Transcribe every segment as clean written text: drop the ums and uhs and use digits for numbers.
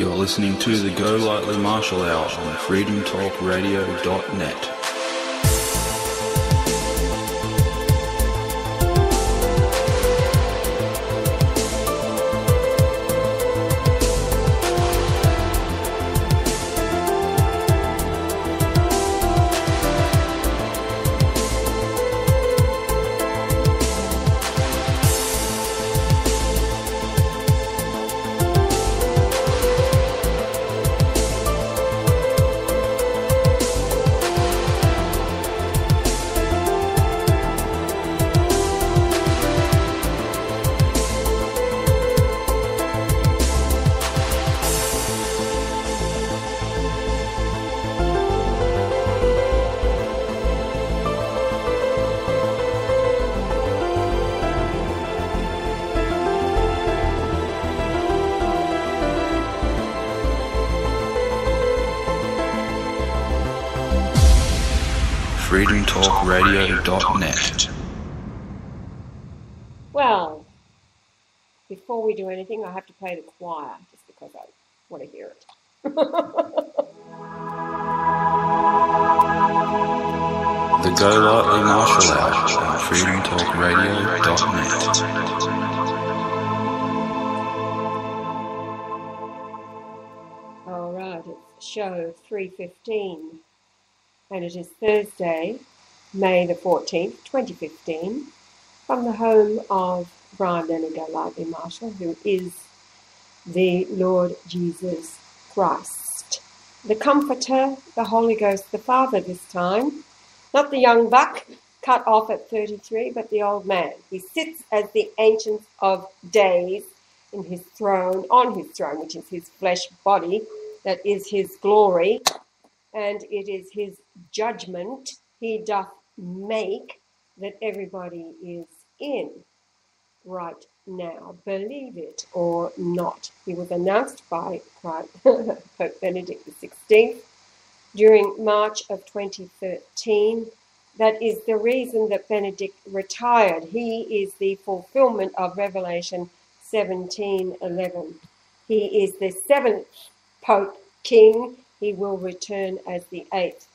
You're listening to the Go Lightly Martial Hour on freedomtalkradio.net. freedomtalkradio.net. Well, before we do anything, I have to play the choir, just because I want to hear it. The Go Lightly Martial Hour on freedomtalkradio.net. All right, it's show 315. And it is Thursday, May the 14th, 2015, from the home of Brian Leonard Go Lightly Marshall, who is the Lord Jesus Christ, the Comforter, the Holy Ghost, the Father this time, not the young buck cut off at 33, but the old man. He sits as the Ancient of Days in his throne, on his throne, which is his flesh body, that is his glory, and it is his judgment he doth make that everybody is in right now, believe it or not. He was announced by Pope Benedict XVI during March of 2013. That is the reason that Benedict retired. He is the fulfillment of Revelation 17:11. He is the seventh Pope King. He will return as the eighth.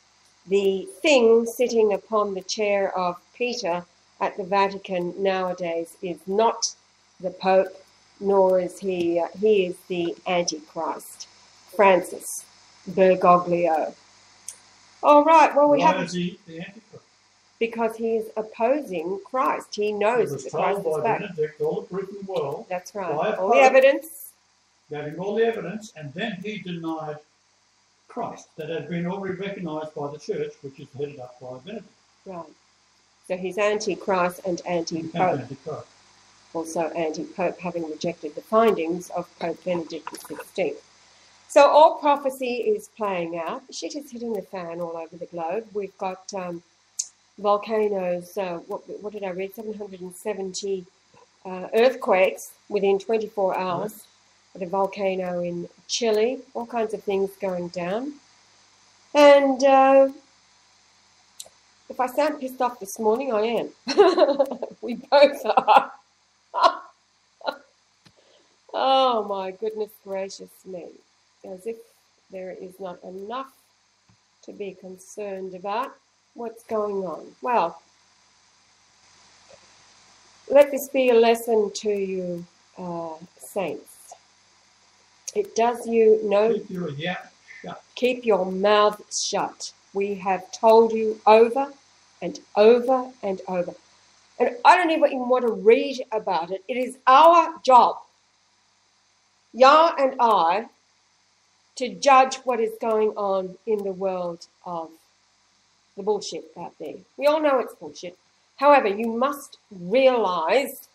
The thing sitting upon the chair of Peter at the Vatican nowadays is not the Pope, nor is he. He is the Antichrist, Francis Bergoglio. All right. Well, we have. Why is he the Antichrist? Because he is opposing Christ. He knows that Christ is back. Benedict all the proof in the world. That's right. All the evidence. Gave him all the evidence, and then he denied Christ that had been already recognised by the church, which is headed up by Benedict. Right. So he's anti-Christ and anti-Pope. Also anti-Pope, having rejected the findings of Pope Benedict XVI. So all prophecy is playing out. Shit is hitting the fan all over the globe. We've got volcanoes, what did I read? 770 earthquakes within 24 hours. Yes. At a volcano in Chile, all kinds of things going down. And if I sound pissed off this morning, I am. We both are. Oh my goodness gracious me. As if there is not enough to be concerned about what's going on. Well, let this be a lesson to you, saints. It does you no. Keep your yap shut. Keep your mouth shut. We have told you over and over and over. And I don't even want to read about it. It is our job, Yah and I, to judge what is going on in the world of the bullshit out there. We all know it's bullshit. However, you must realize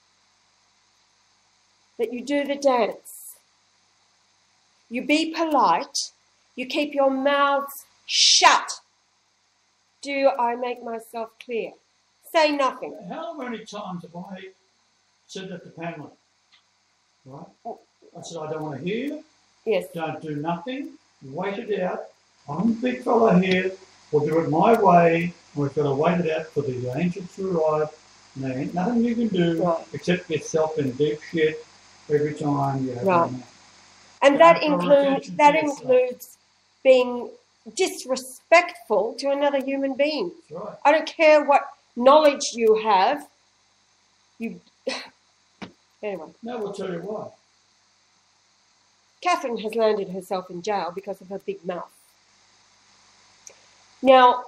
that you do the dance. You be polite. You keep your mouths shut. Do I make myself clear? Say nothing. How many times have I said that to Pamela? Right? I said, I don't want to hear. Yes. Don't do nothing. Wait it out. I'm a big fella here. We'll do it my way. We've got to wait it out for the angels to arrive. And there ain't nothing you can do except get yourself in deep shit every time you have right. And that includes being disrespectful to another human being. That's right. I don't care what knowledge you have. Anyway. No, we'll tell you why. Catherine has landed herself in jail because of her big mouth. Now,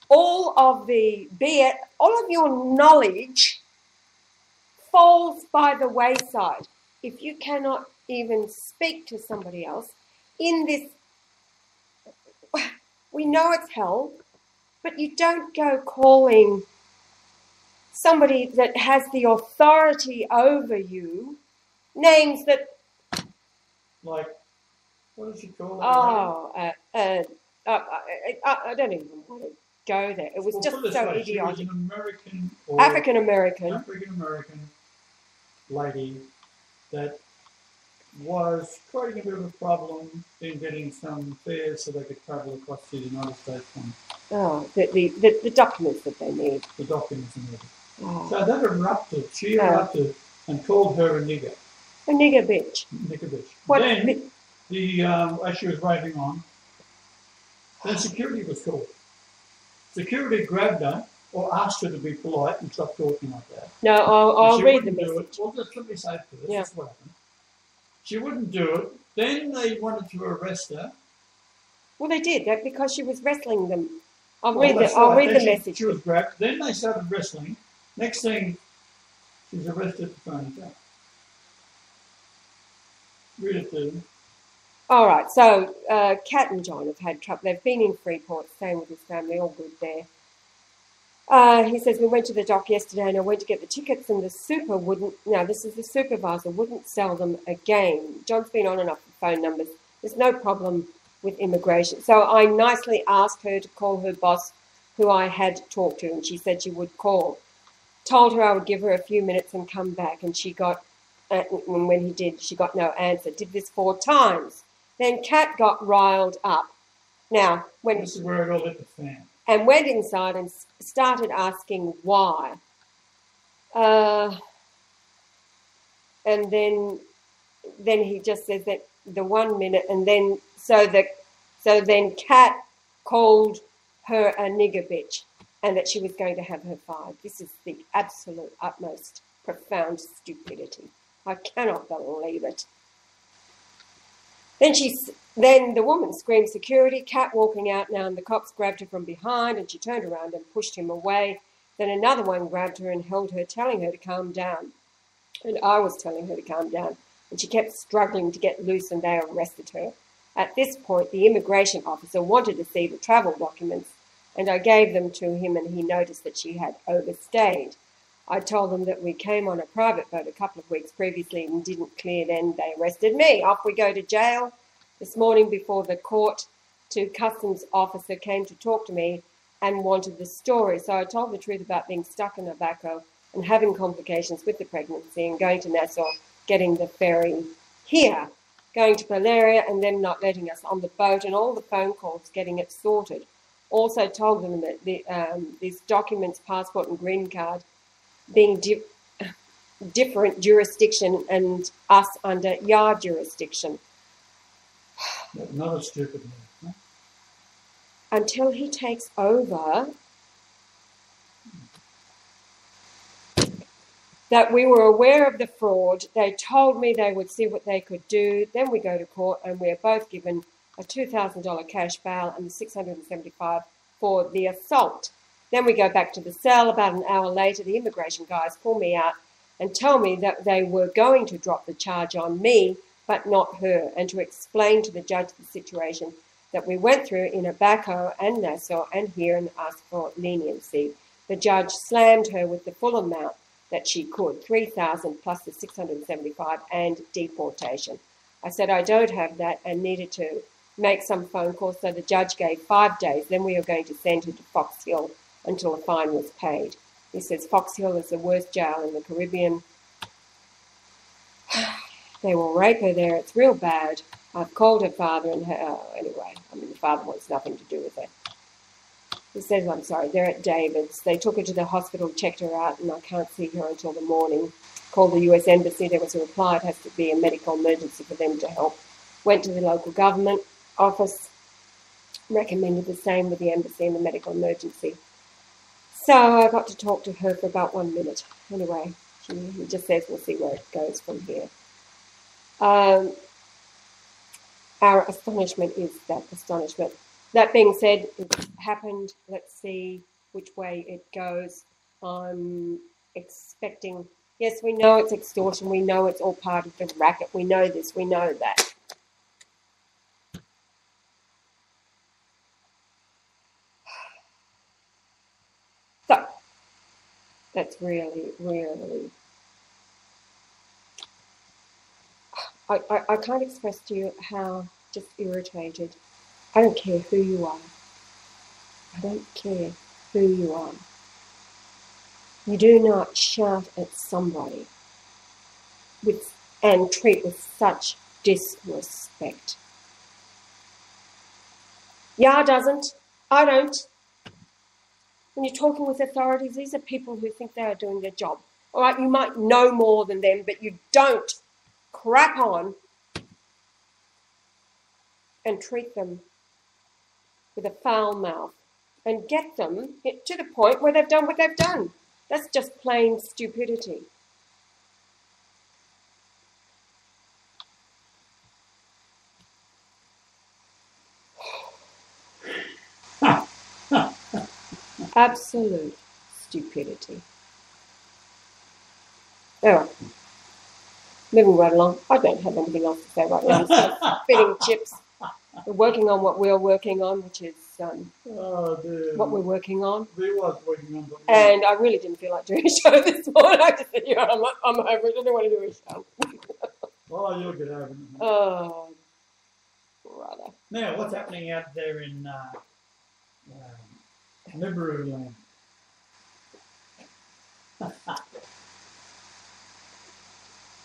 all of your knowledge falls by the wayside if you cannot even speak to somebody else in this. We know it's hell, but you don't go calling somebody that has the authority over you names that. Like, what does she call it? I don't even want to go there. It was just so idiotic. She was an African American lady that was creating a bit of a problem in getting some fares so they could travel across to the United States. The documents that they need. The documents and everything. Oh. So that erupted. She erupted and called her a nigger. A nigger bitch. Nigger bitch. What? Then, as she was raving on, then security was called. Security grabbed her or asked her to be polite and stop talking like that. No, I'll read the message. Well, just let me say it first. Yeah. That's what happened. She wouldn't do it. Then they wanted to arrest her. Well, they did that because she was wrestling them. I'll read the message. She was grabbed. Then they started wrestling. Next thing, she's arrested for phony jail. Read it to them. All right. So, Kat and John have had trouble. They've been in Freeport, staying with his family, all good there. He says, we went to the dock yesterday and I went to get the tickets and the supervisor wouldn't sell them again. John's been on and off the phone numbers. There's no problem with immigration. So I nicely asked her to call her boss, who I had talked to, and she said she would call. Told her I would give her a few minutes and come back, and when he did, she got no answer. Did this 4 times. Then Kat got riled up. Now, this is where it all hit the fan. And went inside and started asking why. And then he just says that the 1 minute, and then so then Kat called her a nigger bitch, and that she was going to have her fired. This is the absolute utmost profound stupidity. I cannot believe it. Then the woman screamed security, Kat walking out now, and the cops grabbed her from behind and she turned around and pushed him away. Then another one grabbed her and held her, telling her to calm down. And I was telling her to calm down. And she kept struggling to get loose and they arrested her. At this point, the immigration officer wanted to see the travel documents and I gave them to him and he noticed that she had overstayed. I told them that we came on a private boat a couple of weeks previously and didn't clear then. They arrested me. Off we go to jail. This morning before the court, 2 customs officer came to talk to me and wanted the story. So I told the truth about being stuck in Debacle and having complications with the pregnancy and going to Nassau, getting the ferry here, going to Valeria and them not letting us on the boat and all the phone calls getting it sorted. Also told them that these documents, passport and green card, being different jurisdiction and us under your jurisdiction. Another stupid move, huh? Until he takes over, that we were aware of the fraud. They told me they would see what they could do. Then we go to court and we're both given a $2,000 cash bail and the $675 for the assault. Then we go back to the cell. About an hour later, the immigration guys pull me out and tell me that they were going to drop the charge on me, but not her, and to explain to the judge the situation that we went through in Debacle and Nassau and here and asked for leniency. The judge slammed her with the full amount that she could, $3,000 plus the $675 and deportation. I said I don't have that and needed to make some phone calls, so the judge gave 5 days. Then we were going to send her to Fox Hill until the fine was paid. He says Fox Hill is the worst jail in the Caribbean. They will rape her there. It's real bad. I've called her father and her... anyway, the father wants nothing to do with it. He says, I'm sorry, they're at David's. They took her to the hospital, checked her out, and I can't see her until the morning. called the US Embassy. There was a reply, it has to be a medical emergency for them to help. Went to the local government office, recommended the same with the embassy and the medical emergency. So I got to talk to her for about 1 minute. Anyway, she just says we'll see where it goes from here. Our astonishment is that astonishment. That being said, it's happened. Let's see which way it goes. I'm expecting, yes, we know it's extortion. We know it's all part of the racket. We know this. We know that. So, that's really, really... I can't express to you how just irritated. I don't care who you are. I don't care who you are. You do not shout at somebody and treat with such disrespect. Yeah, doesn't. I don't. When you're talking with authorities, these are people who think they are doing their job. All right, you might know more than them, but you don't crap on and treat them with a foul mouth and get them to the point where they've done what they've done. That's just plain stupidity. Absolute stupidity. Anyway, moving right along. I don't have anything else to say right now. I'm sort of spitting chips. We're working on what we're working on, which is what we're working on. We was working on the And I really didn't feel like doing a show this morning. I just said, yeah, I'm over it. I don't want to do a show. Oh, you'll get over it. Oh, brother. Now, what's happening out there in Nibiru land?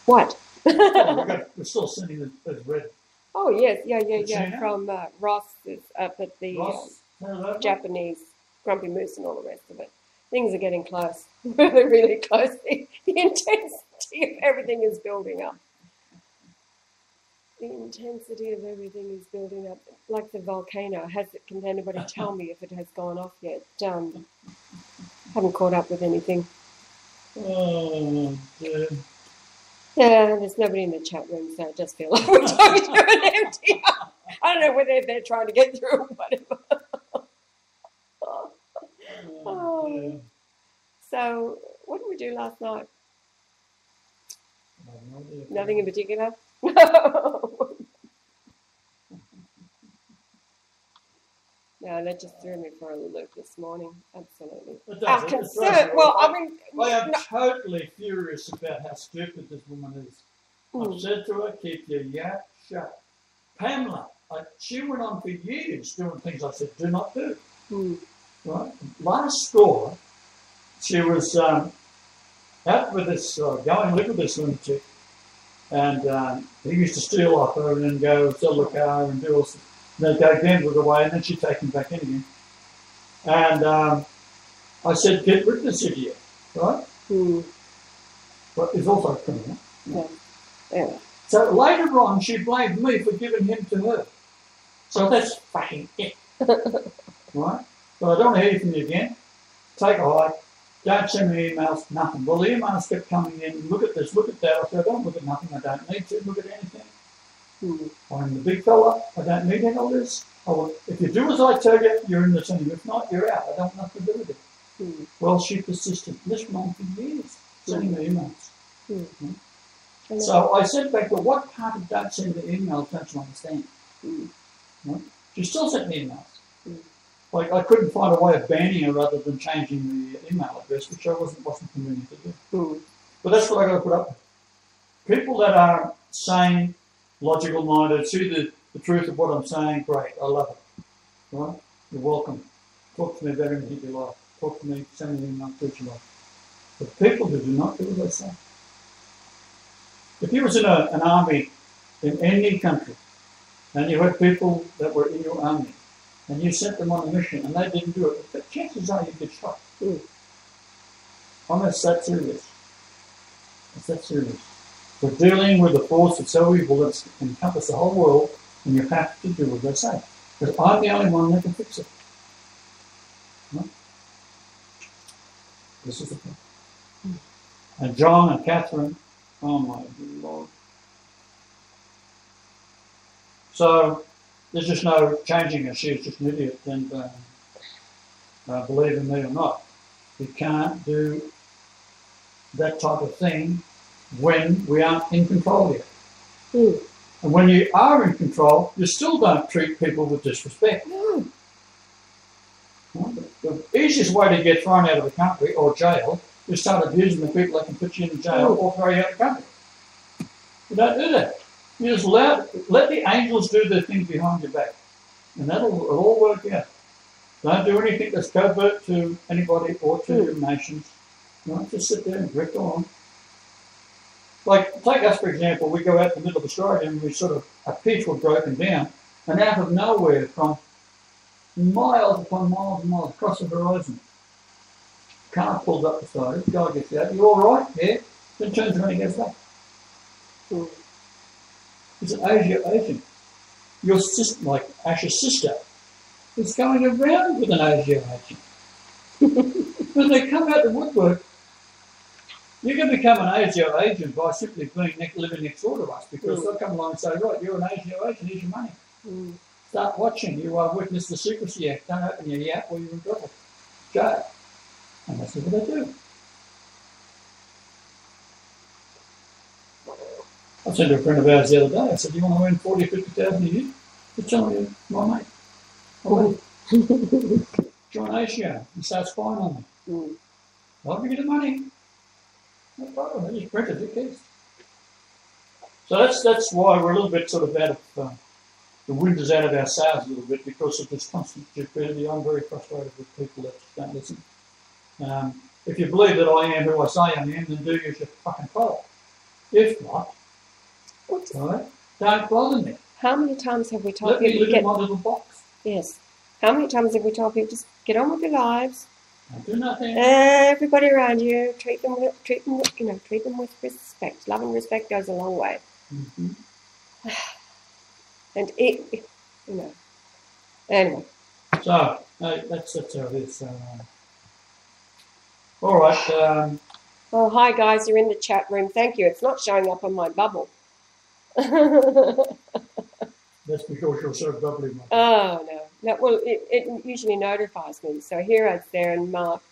What? We're still sending it as red. Oh, yes, yeah. China? From Ross is up at the Ross, Japanese Grumpy Moose and all the rest of it. Things are getting close. Really, really close. The intensity of everything is building up. The intensity of everything is building up. Like the volcano. Can anybody tell me if it has gone off yet? Haven't caught up with anything. Oh, dear. Yeah, there's nobody in the chat room, so I just feel like we're talking to an empty. I don't know whether they're trying to get through or whatever. Oh. So, what did we do last night? I have no idea. Nothing in particular? No. No, that just threw me for a loop this morning. Absolutely. It does, it does. Well, I mean... I am totally furious about how stupid this woman is. I've said to her, keep your yap shut. Pamela, she went on for years doing things I said, do not do. Right? Last score, she was out with this, going to live with this lunatic, and he used to steal off her and then go sell the car and do all. They'd go gamble away, and then she'd take him back in again. And I said, get rid of this idiot, right? But he's also a criminal. Yeah. So later on, she blamed me for giving him to her. So that's fucking it. Right? But I don't want to hear from you again. Take a hike. Don't send me emails, nothing. Well, the emails kept coming in. Look at this, look at that. I said, I don't look at nothing. I don't need to look at anything. I'm the big fella. I don't need any of this. If you do as I tell you, you're in the team. If not, you're out. I don't want nothing to do with it. Well, she persisted. This went on for years, sending me emails. So I said back to her, what part of don't send the emails don't you understand? She still sent me emails. Like, I couldn't find a way of banning her rather than changing the email address, which I wasn't convenient to do. But that's what I got to put up with. People that are sane, logical minded, see the truth of what I'm saying, great, I love it. Right? You're welcome. Talk to me about anything you like. Talk to me, send me an email, do what you like. But people who do not do what I say. If you was in an army in any country, and you had people that were in your army, and you sent them on a mission, and they didn't do it, the chances are you'd get shot. I'm that serious. It's that serious. We're dealing with a force that's so evil that encompasses the whole world, and you have to do what they say. Because I'm the only one that can fix it. Right? This is the thing. And John and Catherine, oh my Lord. So there's just no changing her. She's just an idiot. And believe in me or not, you can't do that type of thing when we aren't in control yet. Mm. And when you are in control, you still don't treat people with disrespect. No. The easiest way to get thrown out of the country or jail is start abusing the people that can put you in jail or throw you out of the country. You don't do that. You just let the angels do their thing behind your back. And it'll all work out. Don't do anything that's covert to anybody or to your nations. You know, just sit there and drift on. Like, take us for example, we go out in the middle of Australia and we sort of, our pitch was broken down, and out of nowhere, from miles upon miles and miles across the horizon, car pulls up beside us, guy gets out, you all right? Yeah. Then turns around and goes back. It's an Asian. Your sister, like Ash's sister, is going around with an Asian. When they come out the woodwork, you can become an Asian agent by simply living next door to us, because they'll come along and say, right, you're an Asian agent, here's your money. Start watching. You are witness the Secrecy Act. Don't open your yap or you're in trouble. Jail. And that's what they do. I said to a friend of ours the other day, I said, do you want to earn 40 or 50,000 a year? He's telling me, my mate. Join Asia and start spying on me. I'll give you the money. No problem. I just print it. Who cares? So that's why we're a little bit sort of out of the wind is out of our sails a little bit, because of this constant stupidity. I'm very frustrated with people that just don't listen. If you believe that I am who I say I am, then do as you're fucking told. If not, right, don't bother me. How many times have we told Let me people live in my little box. Yes. How many times have we told people just get on with your lives? Don't do nothing. Everybody around you, treat them with respect. Love and respect goes a long way. And anyway. So that's how it is. All right. Oh, hi guys, you're in the chat room. Thank you. It's not showing up on my bubble. That's because you're so bubbly. Oh, no. Well, it usually notifies me. So Herod's there, and Mark,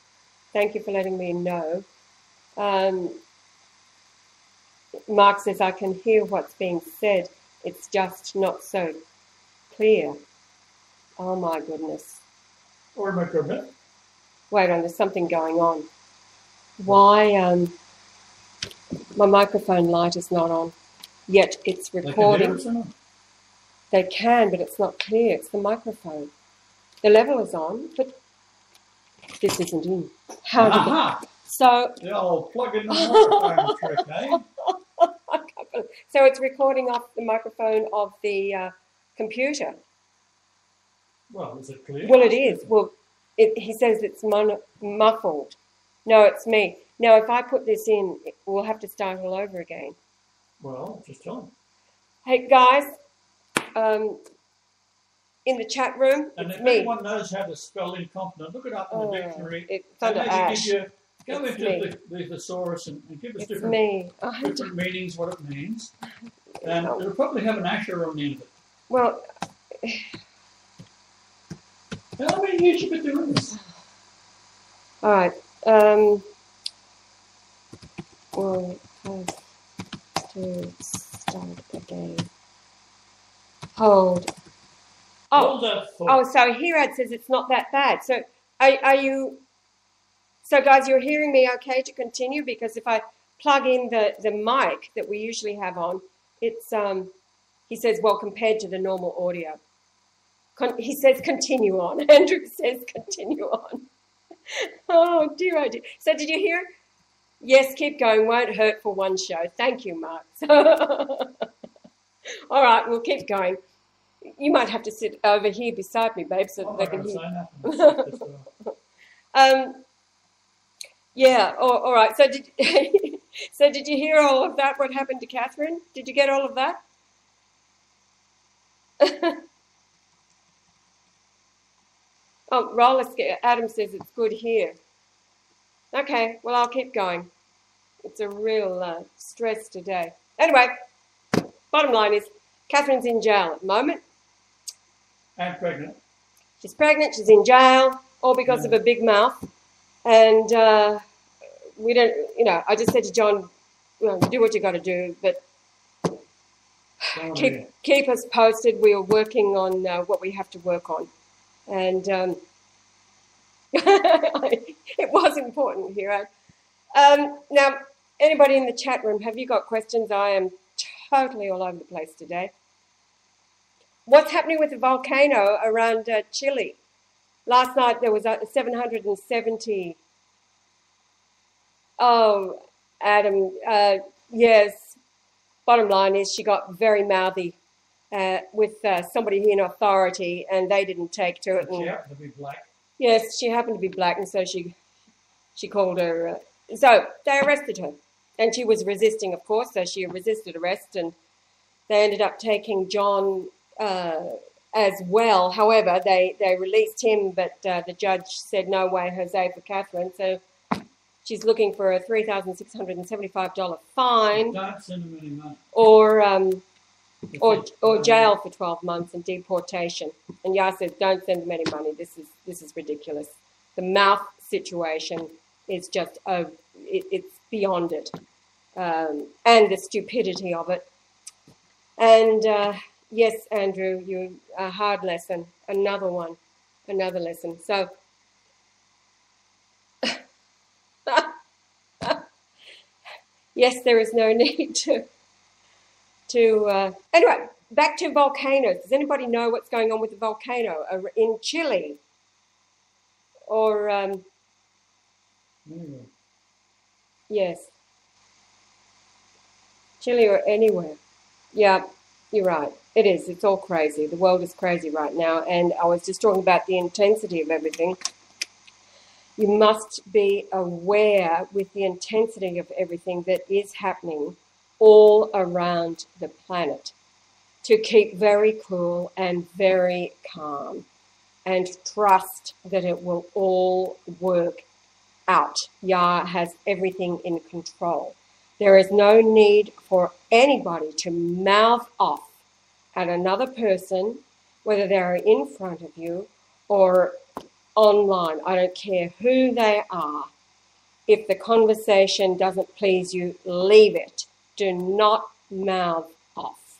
thank you for letting me know. Mark says, I can hear what's being said. It's just not so clear. Oh, my goodness. Or about your bit. Wait on, there's something going on. Why my microphone light is not on, yet it's recording. They can, but it's not clear. It's the microphone. The level is on, but this isn't in. So the old plug in the microphone trick, eh? So it's recording off the microphone of the computer. Well, is it clear? Well, it is. Well, he says it's muffled. No, it's me. Now, if I put this in, we'll have to start all over again. Well, just tell him. Hey, guys, in the chat room, and it's if me. anyone knows how to spell incompetent, look it up in the dictionary. It's under Ash. Go into the thesaurus and give us different meanings, what it means. And it'll probably have an asher on the end of it. Well, how many years you been doing this? All right. Well, to start again. Hold. Oh, so Herod says it's not that bad. So are you... So guys, you're hearing me okay to continue? Because if I plug in the mic that we usually have on, it's, he says, well, compared to the normal audio. He says continue on. Andrew says continue on. Oh, dear, oh, dear. So did you hear? Yes, keep going. Won't hurt for one show. Thank you, Mark. All right, we'll keep going. You might have to sit over here beside me, babe, so that they can hear. Yeah, all right. So So did you hear all of that, what happened to Catherine? Did you get all of that? Oh, roller skate. Adam says it's good here. Okay, well, I'll keep going. It's a real stress today. Anyway, bottom line is Catherine's in jail at the moment. And pregnant. She's pregnant, she's in jail, all because of a big mouth. And we don't, I just said to John, do what you got to do, but keep us posted. We are working on what we have to work on. And it was important here. Now, anybody in the chat room, have you got questions? I am totally all over the place today. What's happening with the volcano around Chile? Last night there was 770. Oh, Adam, yes. Bottom line is she got very mouthy with somebody in authority, and they didn't take to it. She happened to be black. Yes, she happened to be black, and so she called her. So they arrested her, and she was resisting, of course. So she resisted arrest, and they ended up taking John as well. However, they released him, but the judge said no way, Jose, for Catherine. So she's looking for a $3,675 fine. Don't send them any money. Or jail for 12 months and deportation. And Yah says, don't send them any money. This is ridiculous. The mouth situation is just it's beyond it, and the stupidity of it. And yes, Andrew, a hard lesson. Another lesson. So. Yes, there is no need to anyway, back to volcanoes. Does anybody know what's going on with the volcano in Chile? Or yes, Chile or anywhere. Yeah, you're right. It is. It's all crazy. The world is crazy right now. And I was just talking about the intensity of everything. You must be aware with the intensity of everything that is happening all around the planet, to keep very cool and very calm and trust that it will all work out. Yah has everything in control. There is no need for anybody to mouth off at another person, whether they're in front of you or online. I don't care who they are. If the conversation doesn't please you, leave it. Do not mouth off.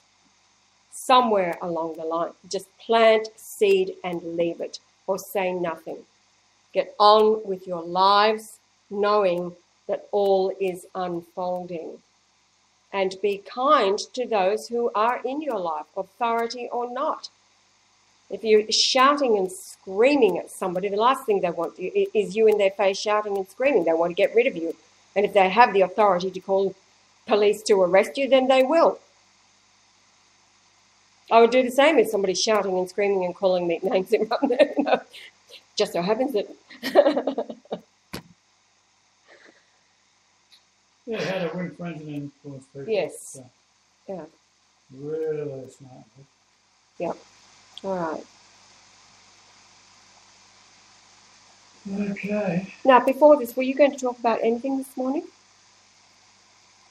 Somewhere along the line, just plant seed and leave it, or say nothing. Get on with your lives, knowing that all is unfolding. And be kind to those who are in your life, authority or not. If you're shouting and screaming at somebody, the last thing they want is you in their face shouting and screaming. They want to get rid of you. And if they have the authority to call police to arrest you, then they will. I would do the same if somebody's shouting and screaming and calling me names in front of them. Just so happens that... Yeah, how to win friends and influence people. Yes. Yeah. Really smart. Yeah. All right. Okay. Now, before this, were you going to talk about anything this morning?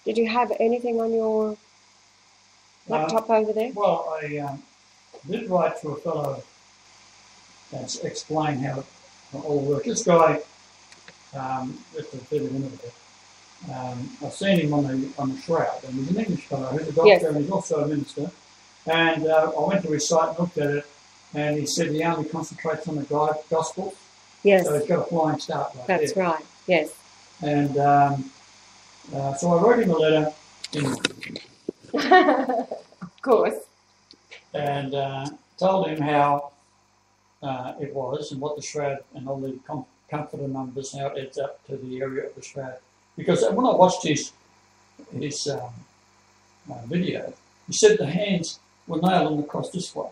Did you have anything on your laptop over there? Well, I did write to a fellow and explain how it all works. This guy, just a bit of innovative. I've seen him on the shroud, and he's an English fellow who's a doctor, yes, and he's also a minister. And I went to his site and looked at it, and he said he only concentrates on the gospel. Yes. So he's got a flying start right there. That's right, yes. And so I wrote him a letter. Of course. And told him how it was and what the shroud and all the comforter numbers, how it adds up to the area of the shroud. Because when I watched his video, he said the hands were nailed on the cross this way.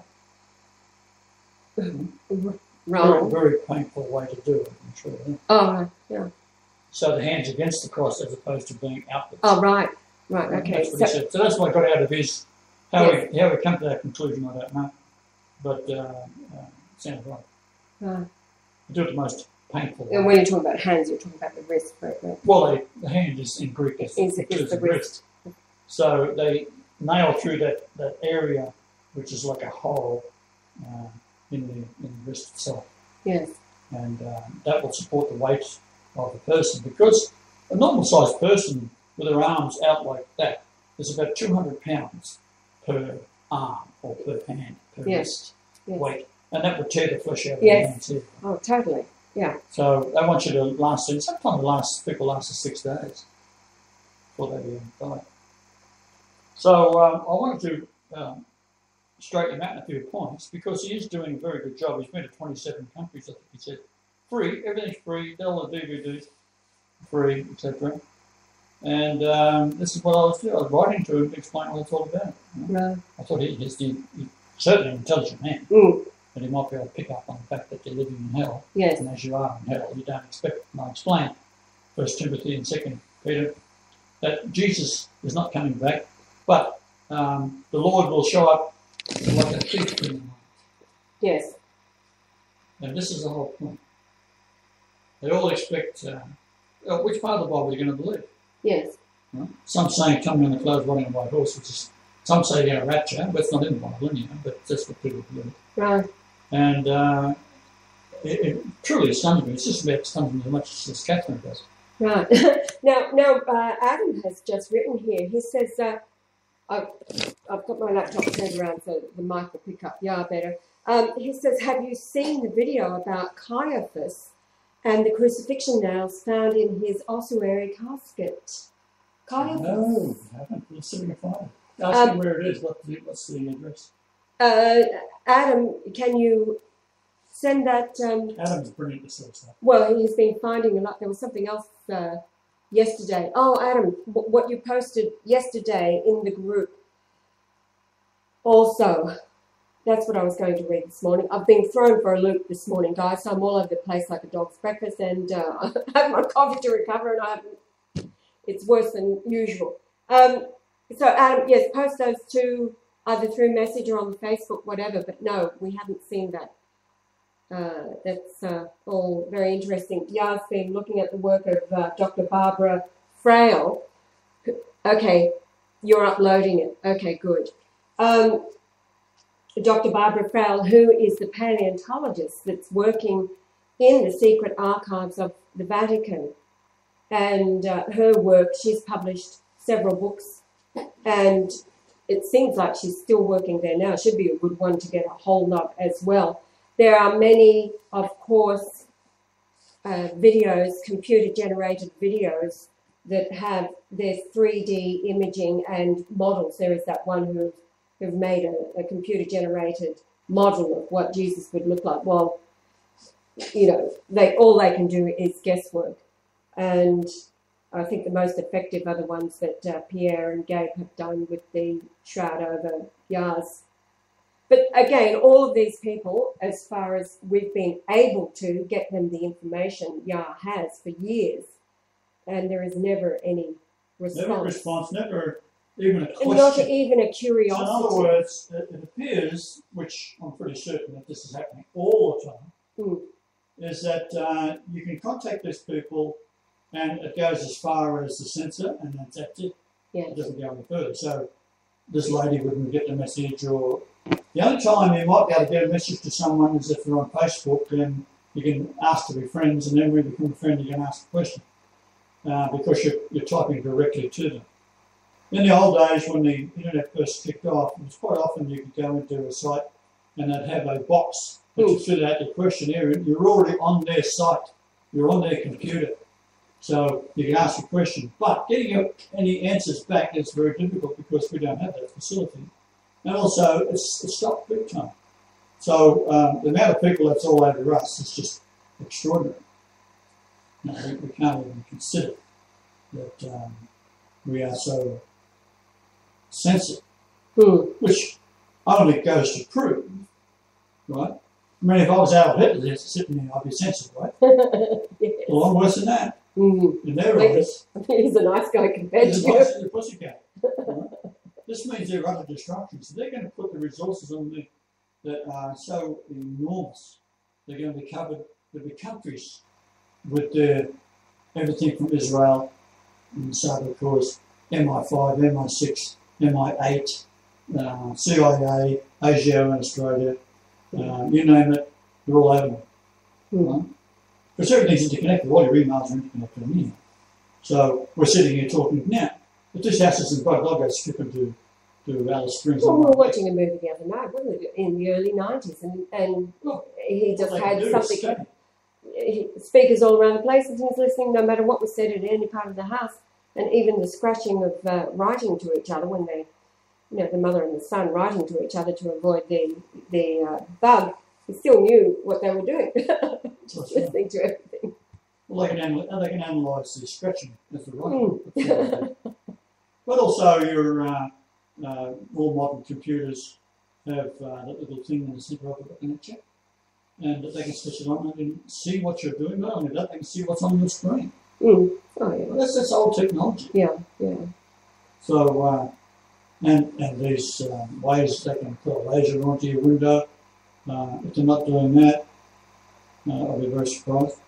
Wrong. Very, very painful way to do it, I'm sure. Oh, yeah. so the hand's against the cross as opposed to being outwards. Oh, right. Right, okay. That's what he said. So that's what I got out of his. How we come to that conclusion, I don't know. But sounds right. Right. Do it the most painful way. And when you're talking about hands, you're talking about the wrist, right? Well, the hand is in Greek is the wrist. So they nail through that area, which is like a hole in the wrist itself. Yes. And that will support the weight of the person, because a normal-sized person with their arms out like that is about 200 pounds per arm or per hand, per wrist weight. And that would tear the flesh out of the hands here. Oh, totally. Yeah. So they want you to last in, sometimes people last for 6 days before they die. So I wanted to straighten him out in a few points, because he is doing a very good job. He's been to 27 countries, I think he said. Free, everything's free, all the DVDs free, etc. And this is what I was doing. I was writing to him to explain what it's all about. Right. I thought he's certainly an intelligent man. And he might be able to pick up on the fact that you're living in hell. Yes. And as you are in hell, you don't expect, and I explain, 1 Timothy and 2 Peter, that Jesus is not coming back, but the Lord will show up like a thief in the night. Yes. And this is the whole point. They all expect, which part of the Bible are you going to believe? Yes. Right? Some say coming on the clouds riding on a white horse, which is, some say you're a rapture, but it's not in the Bible, but that's what people believe. Right. And it truly stuns me. It's just about stuns me as much as Catherine does. Right. now, Adam has just written here. He says, I've got my laptop turned around so the mic will pick up better. He says, have you seen the video about Caiaphas and the crucifixion nails found in his ossuary casket? Caiaphas? No, I haven't. It's sitting in fire. Ask him where it is. What's the address? Adam, can you send that? Adam's brilliant at sort of stuff. Well, he's been finding a lot. There was something else yesterday. Oh, Adam, what you posted yesterday in the group. Also, that's what I was going to read this morning. I've been thrown for a loop this morning, guys, so I'm all over the place like a dog's breakfast, and I have my coffee to recover, and it's worse than usual. So, Adam, yes, post those two either through message or on Facebook, whatever, but no, we haven't seen that. That's all very interesting. Ya's been looking at the work of Dr. Barbara Frail. Okay, you're uploading it. Okay, good. Dr. Barbara Frail, who is the paleontologist that's working in the secret archives of the Vatican. And her work, she's published several books, and it seems like she's still working there now. It should be a good one to get a hold of as well. There are many, of course, videos, computer-generated videos that have their 3D imaging and models. There is that one who've made a computer-generated model of what Jesus would look like. Well, all they can do is guesswork. And I think the most effective are the ones that Pierre and Gabe have done with the shroud over Yaz. But again, all of these people, as far as we've been able to get them the information Yah has for years, and there is never any response. Never response, never even a question. Not even a curiosity. So in other words, it appears, which I'm pretty certain that this is happening all the time, is that you can contact these people and it goes as far as the censor, and that's it. Yes. It doesn't go any further. So this lady wouldn't get the message, or the only time you might be able to get a message to someone is if they're on Facebook, and you can ask to be friends, and then when you become a friend, you can ask a question because you're typing directly to them. In the old days, when the internet first kicked off, it was quite often you could go into a site and they'd have a box that you fill out your questionnaire, and you're already on their site, you're on their computer. So you can ask a question, but getting any answers back is very difficult because we don't have that facility. And also, it's stopped big time. So the amount of people that's all over us is just extraordinary. We can't even consider that we are so sensitive, which only goes to prove, right? I mean, if I was Adolf Hitler sitting there, I'd be sensitive, right? Yes. A lot worse than that. In their eyes, he's a nice guy compared he's to a you. nice pussycat. Right? This means they're under destruction. So they're going to put the resources on there that are so enormous. They're going to be covered. There'll be countries with their everything from Israel and cyber cores, MI5, MI6, MI8, CIA, Asia and Australia, you name it, they're all over them. Right? Because everything's interconnected. All your emails are interconnected anyhow. So we're sitting here talking now. If this house isn't bugged, I'll go skipping to Alice Springs. Well, we were watching a movie the other night, wasn't it, in the early 90s, and he just had something, speakers all around the place, and he was listening no matter what was said in any part of the house, and even the scratching of writing to each other when they, the mother and the son writing to each other to avoid the bug. He still knew what they were doing, just listening to everything. Well, they can analyse the scratching as the writing. But also your all modern computers have that little thing in the centre of the connector, and they can switch it on and see what you're doing. Not only that, they can see what's on your screen. Oh, yeah. Well, that's old technology. Yeah. So, and these ways they can put a laser onto your window. If they're not doing that, I'll be very surprised.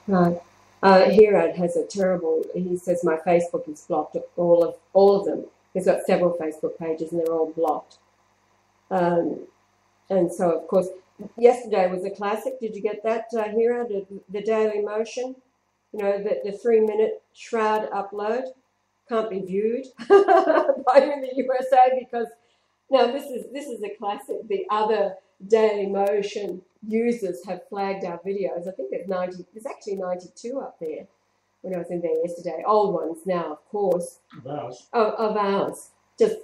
Right. Hirad has a terrible, he says my Facebook is blocked, all of them. He's got several Facebook pages and they're all blocked. And so, of course, yesterday was a classic. Did you get that, Hirad, the Daily Motion? The 3-minute shroud upload can't be viewed by in the USA because, now this is a classic. The other Daily Motion users have flagged our videos. I think there's actually 92 up there when I was in there yesterday. Old ones now, of course. Of ours. Of ours. Just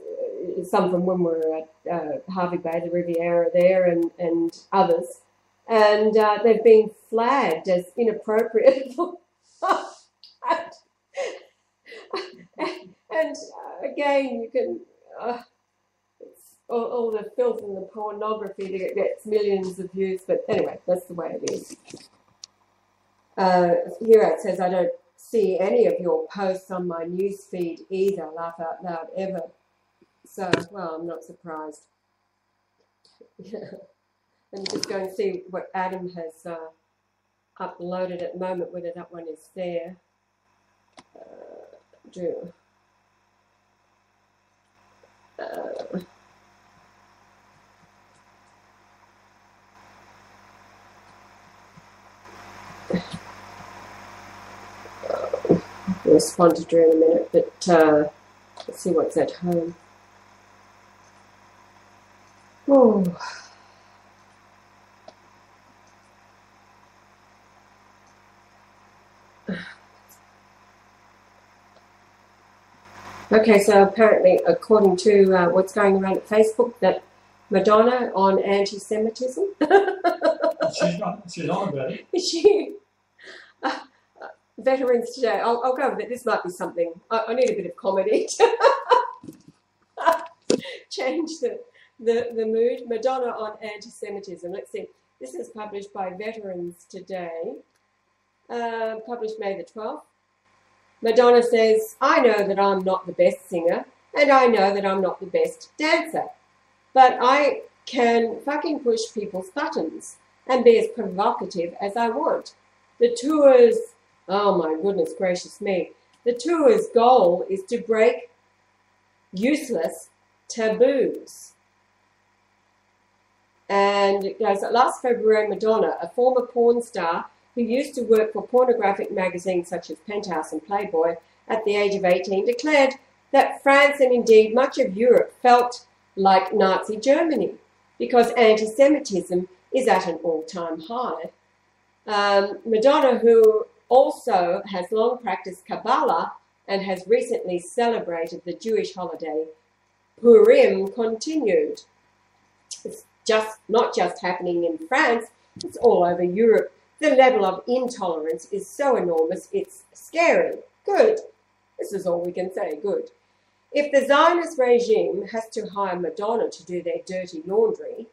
some from when we were at Harvey Bay, the Riviera there, and others. And they've been flagged as inappropriate. and again, you can... all the filth and the pornography that gets millions of views, but anyway, that's the way it is. Here it says, I don't see any of your posts on my news feed either, laugh out loud, ever. So, well, I'm not surprised. Let me just go and see what Adam has uploaded at the moment, whether that one is there. I'll respond to Drew in a minute, but let's see what's at home. Oh. Okay, so apparently, according to what's going around at Facebook, that Madonna on anti-Semitism. She's on about it. She Veterans Today. I'll go with it. This might be something. I need a bit of comedy to change the mood. Madonna on anti-Semitism. Let's see. This is published by Veterans Today. Published May the 12th. Madonna says, I know that I'm not the best singer, and I know that I'm not the best dancer, but I can fucking push people's buttons and be as provocative as I want. The tour's, oh my goodness gracious me, the tour's goal is to break useless taboos. And it goes, last February, Madonna, a former porn star, who used to work for pornographic magazines such as Penthouse and Playboy at the age of 18, declared that France and indeed much of Europe felt like Nazi Germany because anti-Semitism is at an all-time high. Madonna, who also has long practiced Kabbalah and has recently celebrated the Jewish holiday Purim, continued. It's not just happening in France, it's all over Europe. The level of intolerance is so enormous, it's scary. Good. This is all we can say, good. If the Zionist regime has to hire Madonna to do their dirty laundry,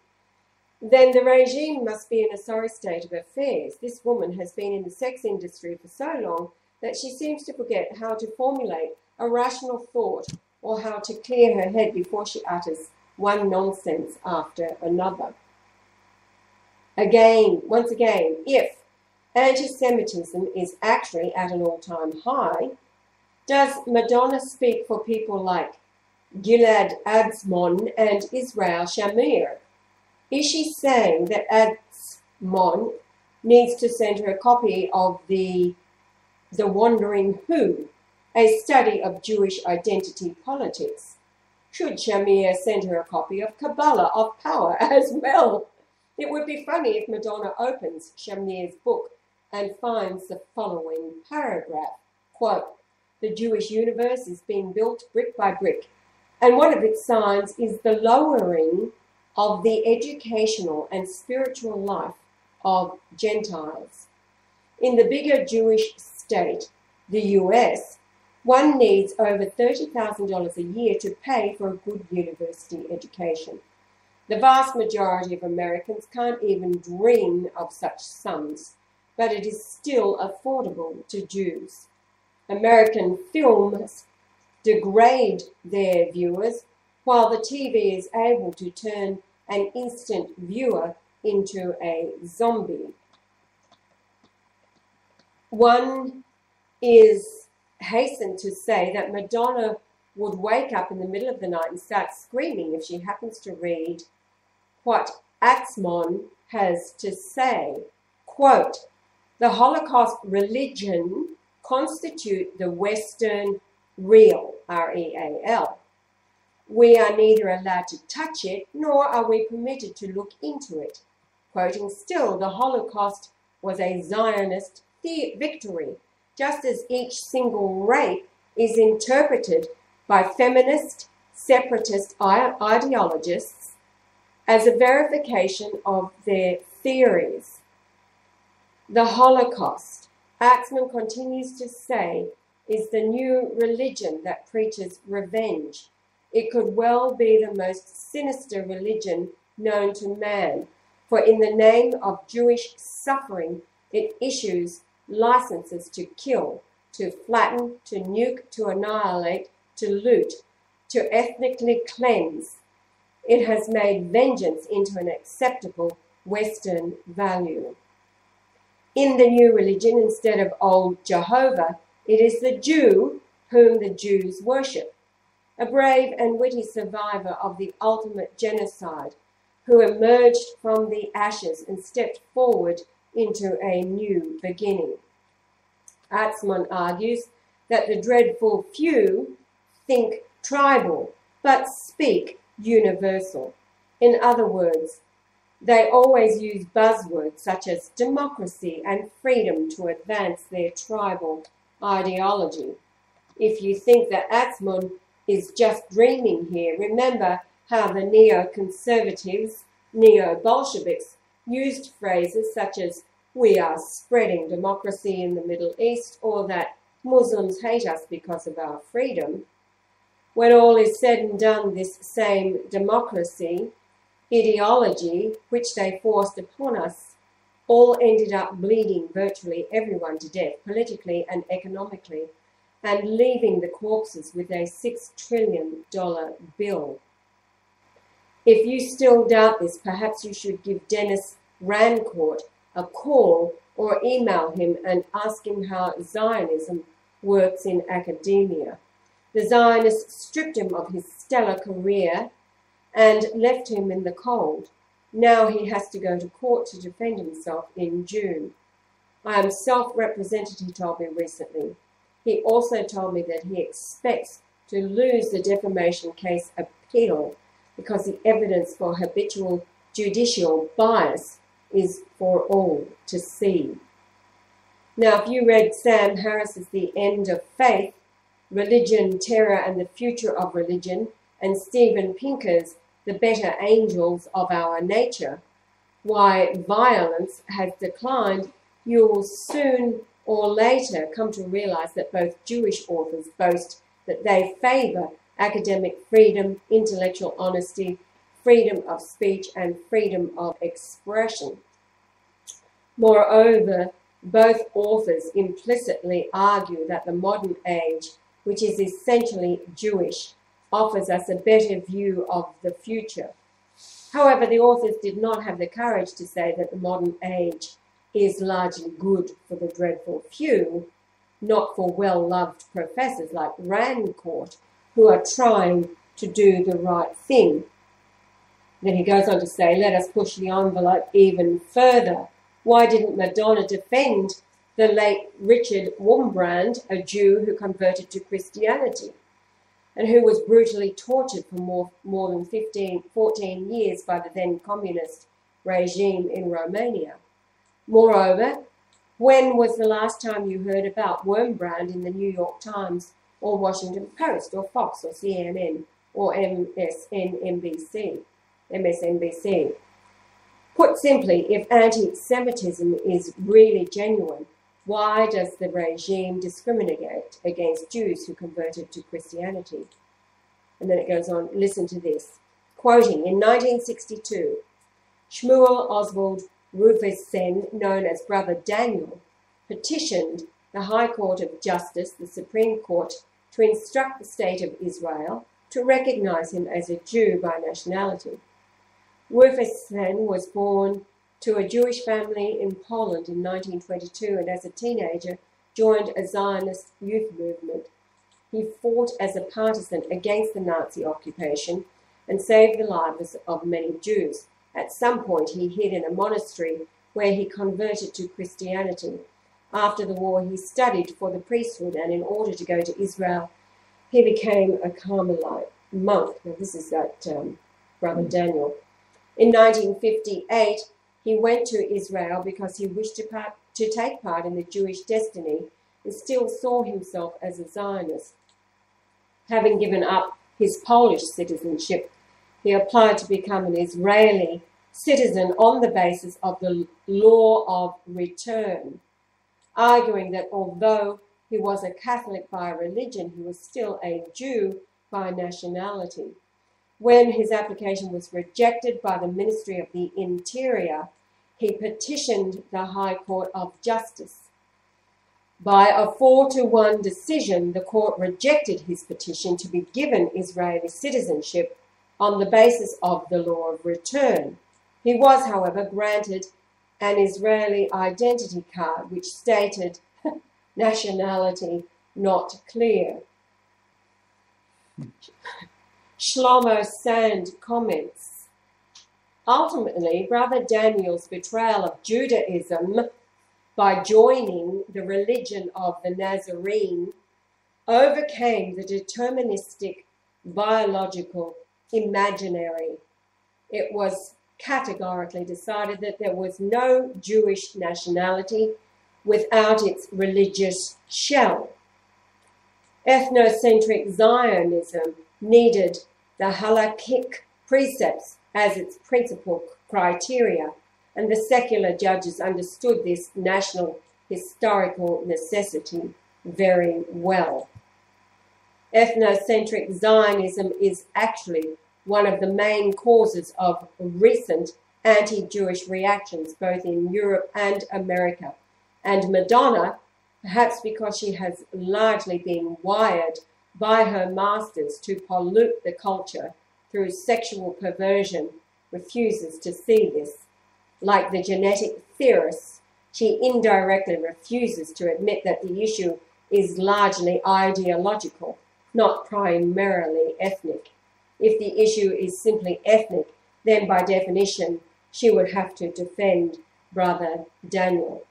then the regime must be in a sorry state of affairs. This woman has been in the sex industry for so long that she seems to forget how to formulate a rational thought or how to clear her head before she utters one nonsense after another. Once again, if anti-Semitism is actually at an all-time high, does Madonna speak for people like Gilad Atzmon and Israel Shamir? Is she saying that Atzmon needs to send her a copy of the Wandering Who, a study of Jewish identity politics? Should Shamir send her a copy of Kabbalah of Power as well? It would be funny if Madonna opens Shamir's book and finds the following paragraph, quote, "The Jewish universe is being built brick by brick, and one of its signs is the lowering of the educational and spiritual life of Gentiles. In the bigger Jewish state, the US, one needs over $30,000 a year to pay for a good university education. The vast majority of Americans can't even dream of such sums, but it is still affordable to Jews. American films degrade their viewers, while the TV is able to turn an instant viewer into a zombie. One is hastened to say that Madonna would wake up in the middle of the night and start screaming if she happens to read what Atzmon has to say. Quote, "The Holocaust religion constitute the Western real, R-E-A-L. We are neither allowed to touch it, nor are we permitted to look into it." Quoting still, "The Holocaust was a Zionist victory, just as each single rape is interpreted by feminist, separatist ideologists as a verification of their theories. The Holocaust," Atzmon continues to say, "is the new religion that preaches revenge. It could well be the most sinister religion known to man, for in the name of Jewish suffering, it issues licenses to kill, to flatten, to nuke, to annihilate, to loot, to ethnically cleanse. It has made vengeance into an acceptable Western value. In the new religion, instead of old Jehovah, it is the Jew whom the Jews worship, a brave and witty survivor of the ultimate genocide, who emerged from the ashes and stepped forward into a new beginning." Atzmon argues that the dreadful few think tribal, but speak universal. In other words, they always use buzzwords such as democracy and freedom to advance their tribal ideology. If you think that Atzmon is just dreaming here, remember how the neoconservatives, neo-Bolsheviks, used phrases such as "we are spreading democracy in the Middle East," or that Muslims hate us because of our freedom. When all is said and done, this same democracy ideology, which they forced upon us, all ended up bleeding virtually everyone to death, politically and economically, and leaving the corpses with a $6 trillion bill. If you still doubt this, perhaps you should give Dennis Rancourt a call or email him and ask him how Zionism works in academia. The Zionists stripped him of his stellar career and left him in the cold. Now he has to go to court to defend himself in June. "I am self-represented," he told me recently. He also told me that he expects to lose the defamation case appeal because the evidence for habitual judicial bias is for all to see. Now, if you read Sam Harris's The End of Faith, Religion, Terror and the Future of Religion, and Steven Pinker's The Better Angels of Our Nature, Why Violence Has Declined, you will soon or later come to realize that both Jewish authors boast that they favor academic freedom, intellectual honesty, freedom of speech, and freedom of expression. Moreover, Both authors implicitly argue that the modern age, which is essentially Jewish, offers us a better view of the future. However, the authors did not have the courage to say that the modern age is largely good for the dreadful few, not for well-loved professors like Rancourt, who are trying to do the right thing. Then he goes on to say, let us push the envelope even further. Why didn't Madonna defend the late Richard Wurmbrand, a Jew who converted to Christianity and who was brutally tortured for more than 14 years by the then communist regime in Romania? Moreover, when was the last time you heard about Wurmbrand in the New York Times or Washington Post or Fox or CNN or MSNBC? Put simply, if anti-Semitism is really genuine, why does the regime discriminate against Jews who converted to Christianity? And then it goes on, listen to this. Quoting, in 1962, Shmuel Oswald Rufus-Sen, known as Brother Daniel, petitioned the High Court of Justice, the Supreme Court, to instruct the State of Israel to recognize him as a Jew by nationality. Rufus-Sen was born to a Jewish family in Poland in 1922 and as a teenager joined a Zionist youth movement. He fought as a partisan against the Nazi occupation and saved the lives of many Jews. At some point he hid in a monastery where he converted to Christianity. After the war he studied for the priesthood and in order to go to Israel he became a Carmelite monk. Now this is that Brother Daniel. In 1958 he went to Israel because he wished to take part in the Jewish destiny and still saw himself as a Zionist. Having given up his Polish citizenship, he applied to become an Israeli citizen on the basis of the law of return, arguing that although he was a Catholic by religion, he was still a Jew by nationality. When his application was rejected by the Ministry of the Interior, he petitioned the High Court of Justice. By a 4-1 decision, the court rejected his petition to be given Israeli citizenship on the basis of the law of return. He was, however, granted an Israeli identity card which stated nationality not clear. Shlomo Sand comments, ultimately, Brother Daniel's betrayal of Judaism by joining the religion of the Nazarene overcame the deterministic biological imaginary. It was categorically decided that there was no Jewish nationality without its religious shell. Ethnocentric Zionism needed the halakhic precepts as its principal criteria, and the secular judges understood this national historical necessity very well. Ethnocentric Zionism is actually one of the main causes of recent anti-Jewish reactions both in Europe and America. And Madonna, perhaps because she has largely been wired by her masters to pollute the culture through sexual perversion, refuses to see this. Like the genetic theorists, she indirectly refuses to admit that the issue is largely ideological, not primarily ethnic. If the issue is simply ethnic, then by definition, she would have to defend Brother Daniel.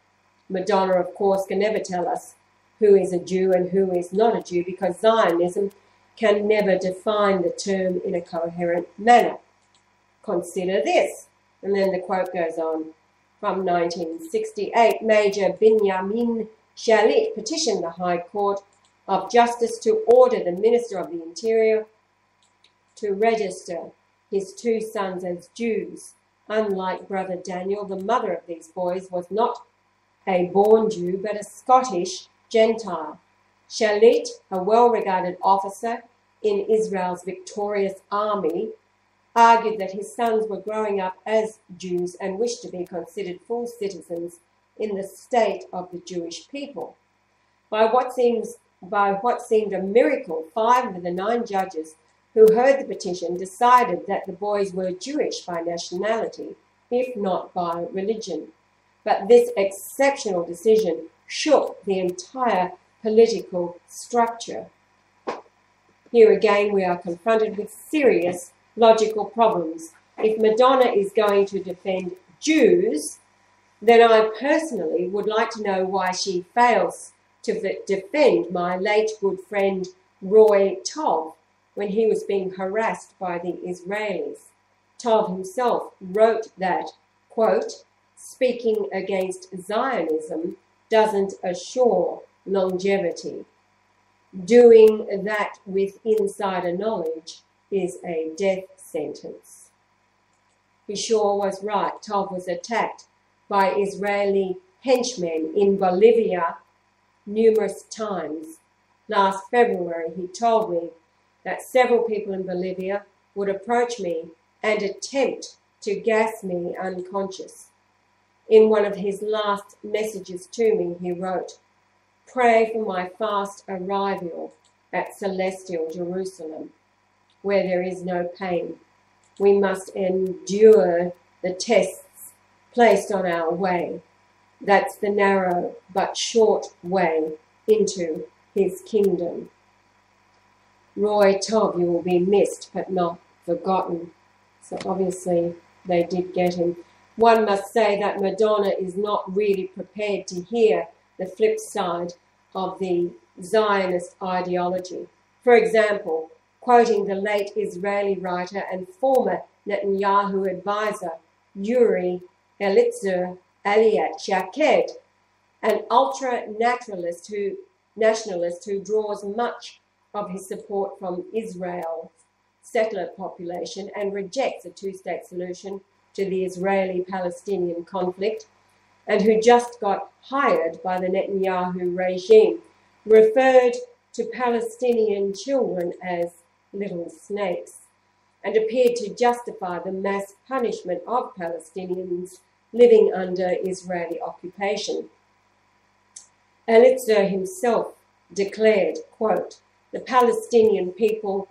Madonna, of course, can never tell us who is a Jew and who is not a Jew because Zionism can never define the term in a coherent manner. Consider this. And then the quote goes on. From 1968, Major Binyamin Shalit petitioned the High Court of Justice to order the Minister of the Interior to register his 2 sons as Jews. Unlike Brother Daniel, the mother of these boys was not a born Jew, but a Scottish Gentile. Shalit, a well-regarded officer in Israel's victorious army, argued that his sons were growing up as Jews and wished to be considered full citizens in the state of the Jewish people. By what seemed a miracle, 5 of the 9 judges who heard the petition decided that the boys were Jewish by nationality, if not by religion. But this exceptional decision shook the entire political structure. Here again we are confronted with serious logical problems. If Madonna is going to defend Jews, then I personally would like to know why she fails to defend my late good friend Roy Tov when he was being harassed by the Israelis. Tov himself wrote that, quote, "Speaking against Zionism doesn't assure longevity. Doing that with insider knowledge is a death sentence." He sure was right. Tov was attacked by Israeli henchmen in Bolivia numerous times. Last February, he told me that several people in Bolivia would approach me and attempt to gas me unconscious. In one of his last messages to me, he wrote, "Pray for my fast arrival at celestial Jerusalem, where there is no pain. We must endure the tests placed on our way. That's the narrow but short way into his kingdom." Roy Tov, you will be missed but not forgotten. So obviously they did get him. One must say that Madonna is not really prepared to hear the flip side of the Zionist ideology. For example, quoting the late Israeli writer and former Netanyahu advisor Yuri Elitzer Aliat Shaked, an ultra-nationalist who draws much of his support from Israel's settler population and rejects a two-state solution to the Israeli-Palestinian conflict, and who just got hired by the Netanyahu regime, referred to Palestinian children as little snakes, and appeared to justify the mass punishment of Palestinians living under Israeli occupation. Elitzer himself declared, quote, "The Palestinian people